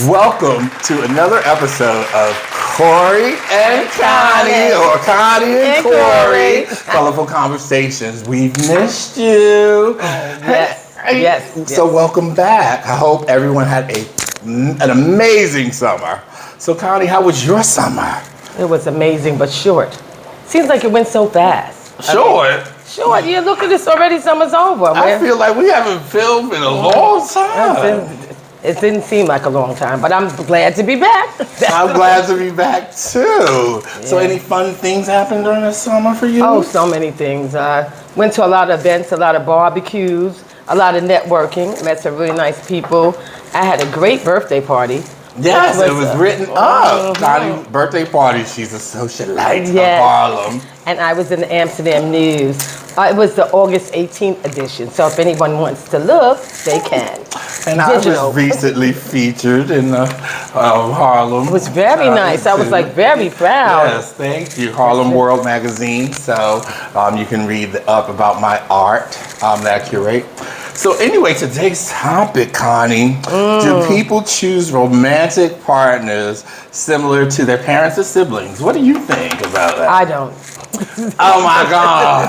Welcome to another episode of Corey and Connie, or Connie and Corey. Colorful Conversations. We've missed you. Yes. So welcome back. I hope everyone had an amazing summer. So Connie, how was your summer? It was amazing, but short. Seems like it went so fast. Short? Short. Yeah, look at this already. Summer's over. I feel like we haven't filmed in a long time. It didn't seem like a long time, but I'm glad to be back. I'm glad to be back too. Yeah. So any fun things happened during the summer for you? Oh, so many things. Went to a lot of events, a lot of barbecues, a lot of networking, met some really nice people. I had a great birthday party. Yes, it was written up. Connie's birthday party. She's a socialite of Harlem. And I was in the Amsterdam News. It was the August 18th edition. So if anyone wants to look, they can. And I was recently featured in the Harlem. It was very nice. I was like very proud. Yes, thank you. Harlem World Magazine. So you can read up about my art that I curate. So anyway, today's topic, Connie, do people choose romantic partners similar to their parents or siblings? What do you think about that? I don't. Oh my God.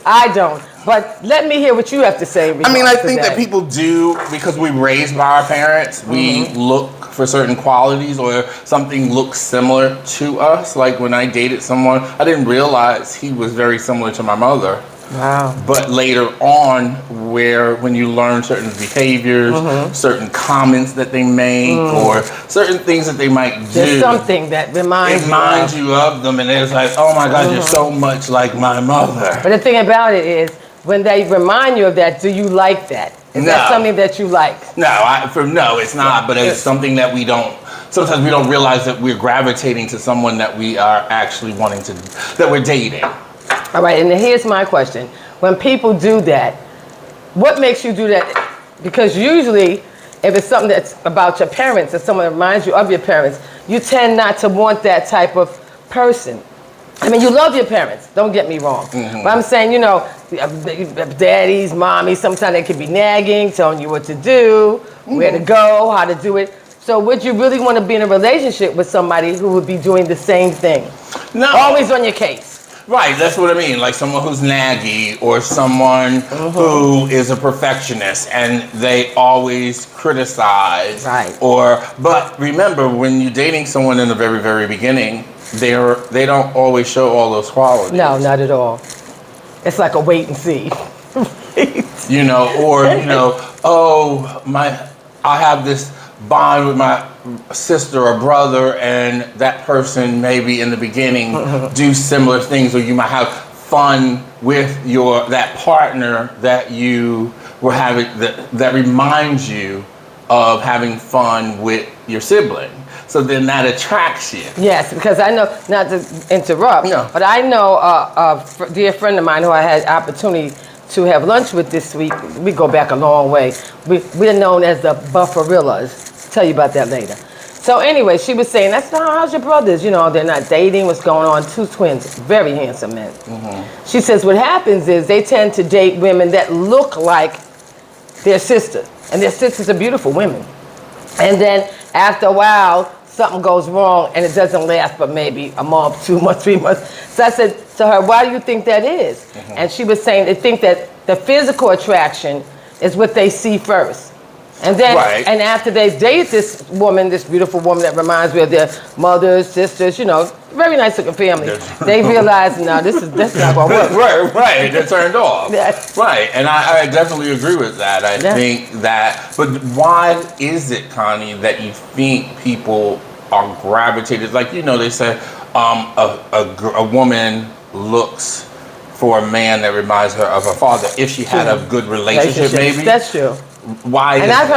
I don't. But let me hear what you have to say. I think that people do, because we're raised by our parents, we look for certain qualities or something looks similar to us. Like when I dated someone, I didn't realize he was very similar to my mother. Wow. But later on, when you learn certain behaviors, certain comments that they make, or certain things that they might do. There's something that reminds you of them, and it's like, oh my God, you're so much like my mother. But the thing about it is, when they remind you of that, do you like that? Is that something that you like? No, it's not, but it's something that sometimes we don't realize that we're gravitating to someone that we are actually that we're dating. All right, and here's my question. When people do that, what makes you do that? Because usually, if it's something that's about your parents or someone that reminds you of your parents, you tend not to want that type of person. I mean, you love your parents, don't get me wrong. But I'm saying, daddies, mommies, sometimes they can be nagging, telling you what to do, where to go, how to do it. So would you really want to be in a relationship with somebody who would be doing the same thing? No. Always on your case. Right, that's what I mean. Like someone who's naggy, or someone who is a perfectionist and they always criticize. Right. But remember, when you're dating someone in the very, very beginning, they don't always show all those qualities. No, not at all. It's like a wait and see. I have this bond with my sister or brother, and that person maybe in the beginning do similar things, or you might have fun with that partner that you were having that reminds you of having fun with your sibling. So then that attracts you. Yes, because I know, not to interrupt, but I know a dear friend of mine who I had opportunity to have lunch with this week. We go back a long way. We're known as the Buffarillas. Tell you about that later. So anyway, she was saying, how's your brothers? They're not dating. What's going on? 2 twins, very handsome men. She says what happens is they tend to date women that look like their sister. And their sisters are beautiful women. And then after a while, something goes wrong and it doesn't last but maybe a month, 2 months, 3 months. So I said to her, why do you think that is? And she was saying they think that the physical attraction is what they see first. And then, and after they date this beautiful woman that reminds me of their mothers, sisters, very nice looking family, they realize, no, this not going to work. Right, they're turned off. Right, and I definitely agree with that. I think that, but why is it, Connie, that you think people are gravitated, like, they say a woman looks for a man that reminds her of her father if she had a good relationship, maybe? That's true. Why? And I've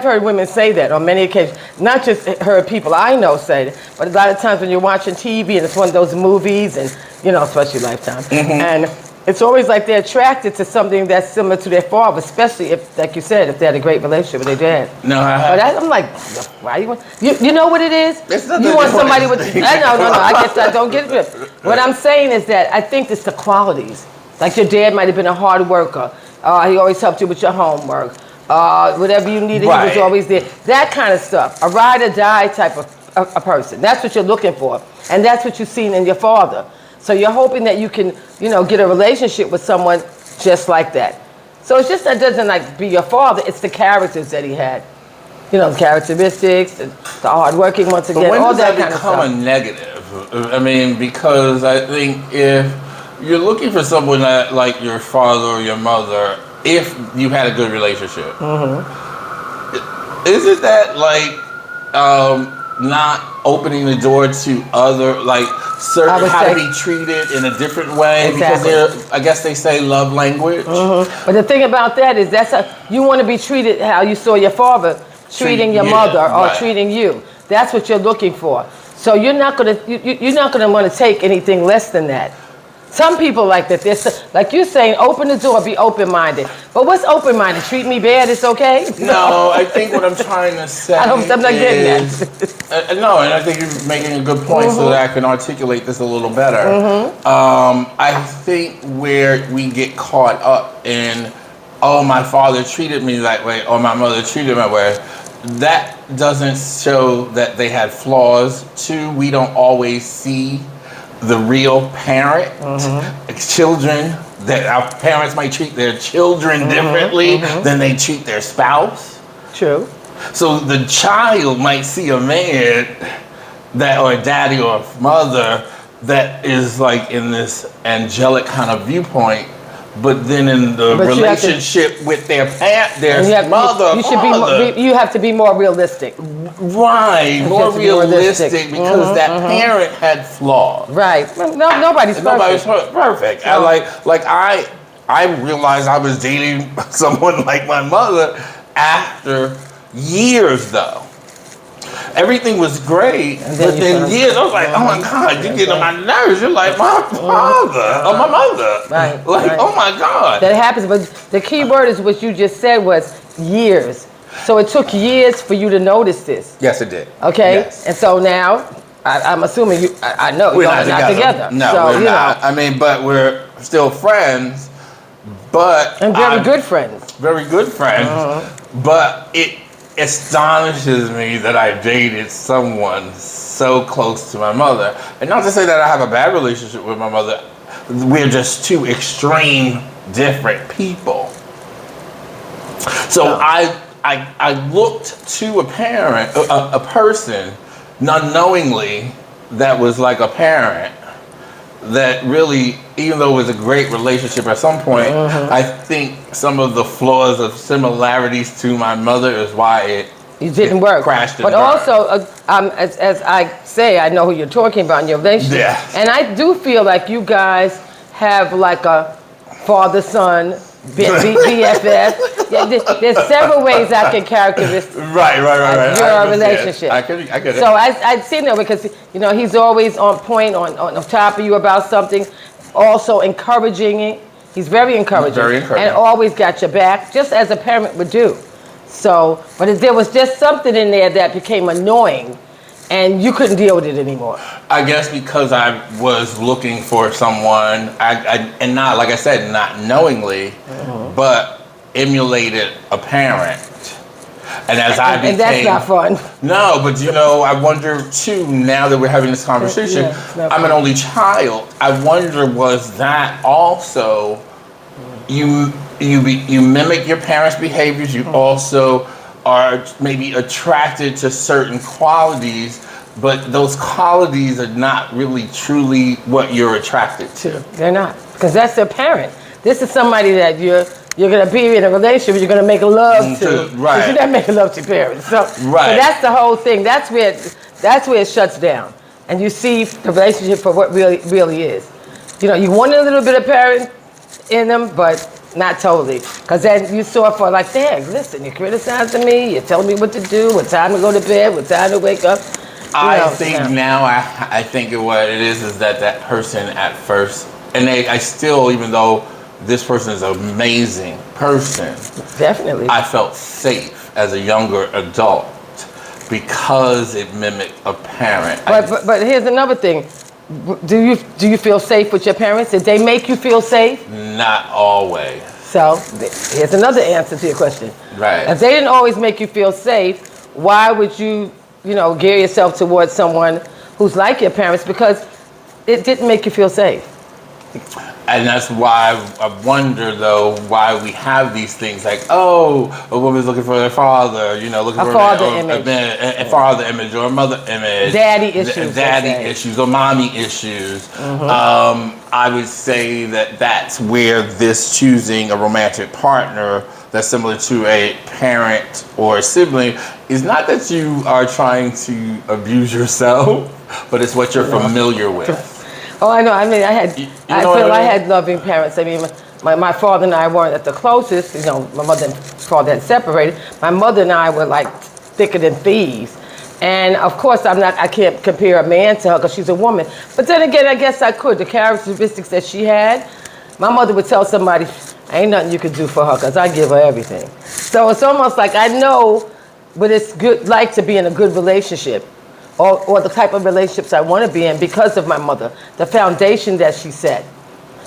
heard women say that on many occasions. Not just heard people I know say it, but a lot of times when you're watching TV and it's one of those movies, and especially Lifetime, and it's always like they're attracted to something that's similar to their father, especially if, like you said, if they had a great relationship with their dad. No, but I'm like, why you want? You know what it is? You want somebody with. No. I guess I don't get it. What I'm saying is that I think it's the qualities. Like your dad might have been a hard worker. He always helped you with your homework. whatever you needed, Right. he was always there. That kind of stuff. A ride or die type of a person. That's what you're looking for. And that's what you've seen in your father. So you're hoping that you can, get a relationship with someone just like that. So it's just that doesn't like be your father, it's the characters that he had. The characteristics, the hardworking once again, but when all does that that kind of become stuff. a negative? I mean, because I think if you're looking for someone that, like your father or your mother, if you had a good relationship, isn't that like not opening the door to other, like certain how to be treated in a different way? Exactly. Because I guess they say love language. But the thing about that is you want to be treated how you saw your father treating your mother or right. treating you. That's what you're looking for. So you're not gonna want to take anything less than that. Some people like that. Like you're saying, open the door, be open-minded. But what's open-minded? Treat me bad, it's okay? No, I think what I'm trying to say I'm not getting that. no, and I think you're making a good point so that I can articulate this a little better. I think where we get caught up in, oh, my father treated me that way, or my mother treated me that way, that doesn't show that they had flaws. Two, we don't always see the real parent. Children, that our parents might treat their children differently than they treat their spouse. True. So the child might see a man or a daddy or a mother that is like in this angelic kind of viewpoint, but then in the relationship with their mother, you have to be more realistic. Right, more realistic because that parent had flaws. Right. Well, nobody's perfect. Nobody's perfect. I realized I was dating someone like my mother after years, though. Everything was great, but then years, I was like, oh my God, you're getting on my nerves. You're like my father or my mother. Right. Like, oh my God. That happens, but the key word is what you just said was years. So it took years for you to notice this. Yes, it did. Okay? Yes. And so now, I'm assuming I know we're you're not together. No, so, we're not. I mean, but we're still friends, and very good friends. Very good friends, but it astonishes me that I dated someone so close to my mother. And not to say that I have a bad relationship with my mother, we're just two extreme different people. So I looked to a person, unknowingly, that was like a parent, that really, even though it was a great relationship at some point, I think some of the flaws of similarities to my mother is why it didn't work. Crashed and but burned. Also, as I say, I know who you're talking about in your relationship. Yeah. And I do feel like you guys have like a father-son, BFF. Yeah, there's several ways I can characterize right. your relationship. I get it. So I've seen that because he's always on point, on top of you about something, also encouraging it. He's very encouraging. Very encouraging. And always got your back, just as a parent would do. So, but there was just something in there that became annoying, and you couldn't deal with it anymore. I guess because I was looking for someone, and not, like I said, not knowingly, but emulated a parent. And as I became... And that's not fun. No, but I wonder too, now that we're having this conversation, I'm an only child. I wonder, was that also, you mimic your parents' behaviors, you also are maybe attracted to certain qualities, but those qualities are not really truly what you're attracted to. They're not, because that's their parent. This is somebody that you're going to be in a relationship, you're going to make love to. Right. You're not making love to your parents. So that's the whole thing. That's where it shuts down. And you see the relationship for what really is. You want a little bit of parent in them, but not totally. Because then you saw for like, dang, listen, you're criticizing me, you're telling me what to do, what time to go to bed, what time to wake up. I think now I think what it is that person at first, and I still, even though this person is an amazing person, definitely, I felt safe as a younger adult because it mimicked a parent. But here's another thing. Do you feel safe with your parents? Did they make you feel safe? Not always. So here's another answer to your question. Right. If they didn't always make you feel safe, why would you, gear yourself towards someone who's like your parents? Because it didn't make you feel safe. And that's why I wonder, though, why we have these things like, oh, a woman's looking for their father, looking for a father image or a mother image. Daddy issues. Daddy issues or mommy issues. I would say that's where this choosing a romantic partner that's similar to a parent or a sibling is not that you are trying to abuse yourself, but it's what you're familiar with. Oh, I know. I mean, I had loving parents. I mean, my father and I weren't at the closest. My mother and father had separated. My mother and I were like thicker than thieves. And of course, I can't compare a man to her because she's a woman. But then again, I guess I could. The characteristics that she had, my mother would tell somebody, ain't nothing you could do for her because I give her everything. So it's almost like I know what it's like to be in a good relationship. Or the type of relationships I want to be in because of my mother, the foundation that she set.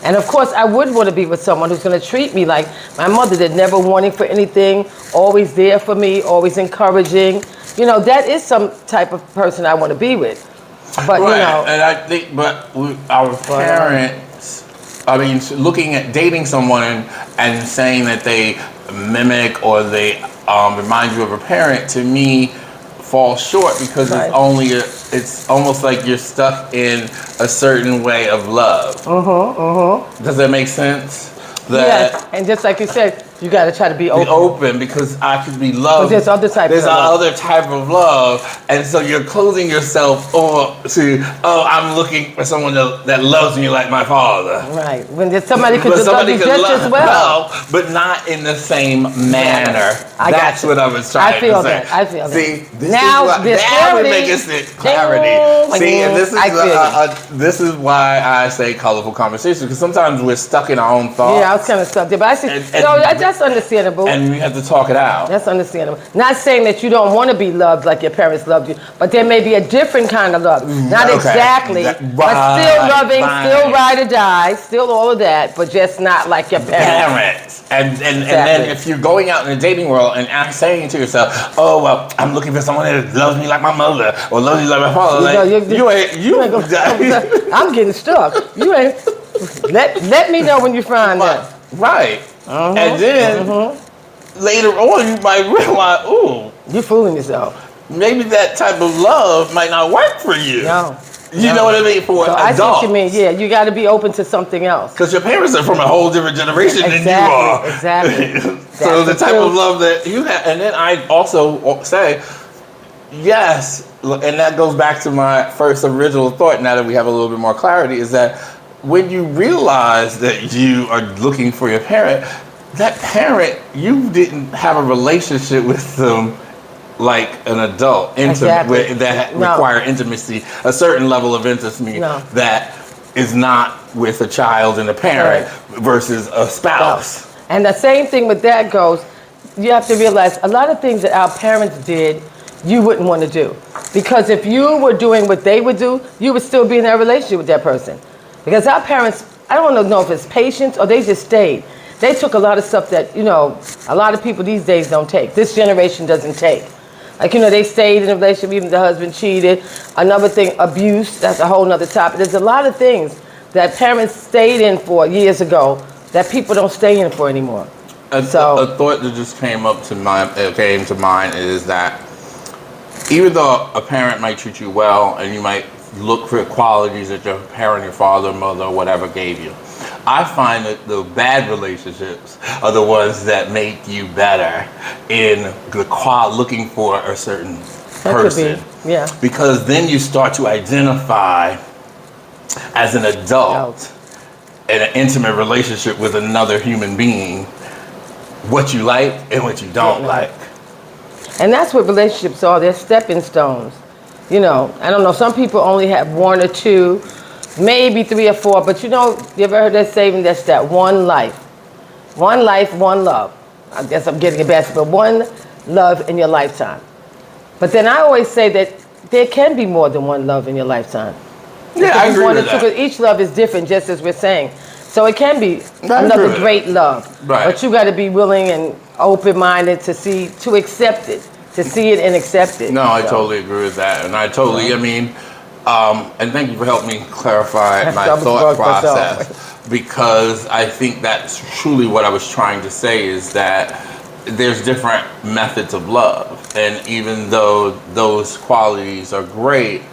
And of course, I would want to be with someone who's going to treat me like my mother did, never wanting for anything, always there for me, always encouraging. That is some type of person I want to be with. But, and I think, our parents, looking at dating someone and saying that they mimic or they remind you of a parent, to me, fall short because it's almost like you're stuck in a certain way of love. Does that make sense? Yeah, and just like you said, you got to try to be open. Be open because I could be loved. But there's other type of love, and so you're closing yourself to, I'm looking for someone that loves me like my father. Right. When there's somebody could love you just as well, but not in the same manner. That's what I was trying to say. I feel that. See, now we're making clarity. See, and this is why I say colorful conversations, because sometimes we're stuck in our own thoughts. Yeah, I was kind of stuck there, but I see. That's understandable. And we have to talk it out. That's understandable. Not saying that you don't want to be loved like your parents loved you, but there may be a different kind of love. Not exactly, but still loving, still ride or die, still all of that, but just not like your parents. And then if you're going out in the dating world and saying to yourself, oh, well, I'm looking for someone that loves me like my mother or loves me like my father. You ain't gonna I'm getting stuck. You ain't. Let me know when you find that. Right. And then later on, you might realize, ooh, you're fooling yourself. Maybe that type of love might not work for you. No. You know what I mean? For adults. I see what you mean. Yeah, you got to be open to something else. Because your parents are from a whole different generation than you are. Exactly. So the type of love that you have, and then I also say, yes, and that goes back to my first original thought. Now that we have a little bit more clarity, is that when you realize that you are looking for your parent, that parent, you didn't have a relationship with them like an adult, that require intimacy, a certain level of intimacy that is not with a child and a parent versus a spouse. And the same thing with that goes, you have to realize a lot of things that our parents did, you wouldn't want to do. Because if you were doing what they would do, you would still be in that relationship with that person. Because our parents, I don't know if it's patience or they just stayed. They took a lot of stuff that, a lot of people these days don't take. This generation doesn't take. Like, they stayed in a relationship, even the husband cheated. Another thing, abuse, that's a whole nother topic. There's a lot of things that parents stayed in for years ago that people don't stay in for anymore. A thought that just came to mind is that even though a parent might treat you well and you might look for qualities that your parent, your father, mother, whatever gave you, I find that the bad relationships are the ones that make you better in looking for a certain person. Yeah. Because then you start to identify as an adult in an intimate relationship with another human being what you like and what you don't like. And that's what relationships are. They're stepping stones. I don't know, some people only have one or two, maybe 3 or 4, but you ever heard that saying, that's that one life. One life, one love. I guess I'm getting it back, but one love in your lifetime. But then I always say that there can be more than one love in your lifetime. Yeah, I agree with that. Each love is different, just as we're saying. So it can be another great love. Right. But you got to be willing and open-minded to accept it, to see it and accept it. No, I totally agree with that. And I totally, I mean, and thank you for helping me clarify my thought process, because I think that's truly what I was trying to say, is that there's different methods of love. And even though those qualities are great,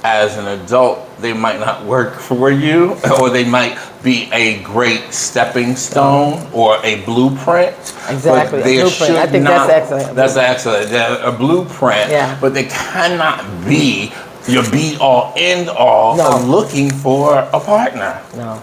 as an adult, they might not work for you, or they might be a great stepping stone or a blueprint. Exactly, a blueprint. I think that's excellent. That's excellent. A blueprint, yeah. But they cannot be your be-all, end-all of looking for a partner. No.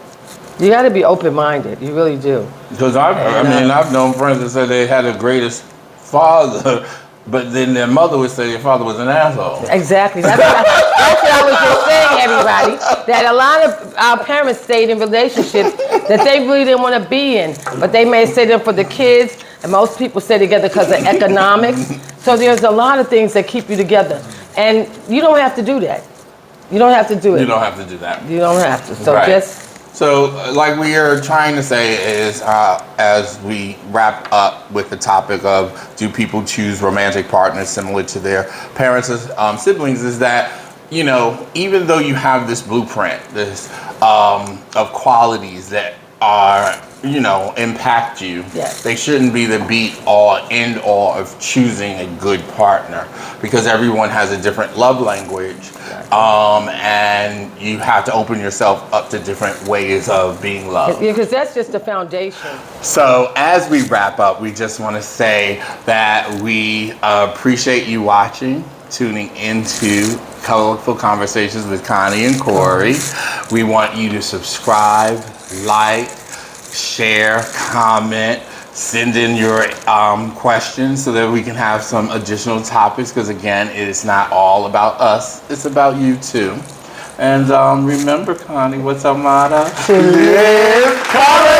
You got to be open-minded. You really do. Because I've known friends that said they had the greatest father, but then their mother would say their father was an asshole. Exactly. That's what I was just saying, everybody. That a lot of our parents stayed in relationships that they really didn't want to be in. But they may stay there for the kids, and most people stay together because of economics. So there's a lot of things that keep you together. And you don't have to do that. You don't have to do it. You don't have to do that. You don't have to. So So, like we are trying to say is, as we wrap up with the topic of do people choose romantic partners similar to their parents' siblings, is that, you know, even though you have this blueprint, this of qualities that are, you know, impact you, they shouldn't be the be-all, end-all of choosing a good partner, because everyone has a different love language. And you have to open yourself up to different ways of being loved. Yeah, because that's just the foundation. So as we wrap up, we just want to say that we appreciate you watching, tuning into Colorful Conversations with Connie and Corey. We want you to subscribe, like, share, comment, send in your questions so that we can have some additional topics, because again, it is not all about us, it's about you too. And remember, Connie, what's our motto? To live color.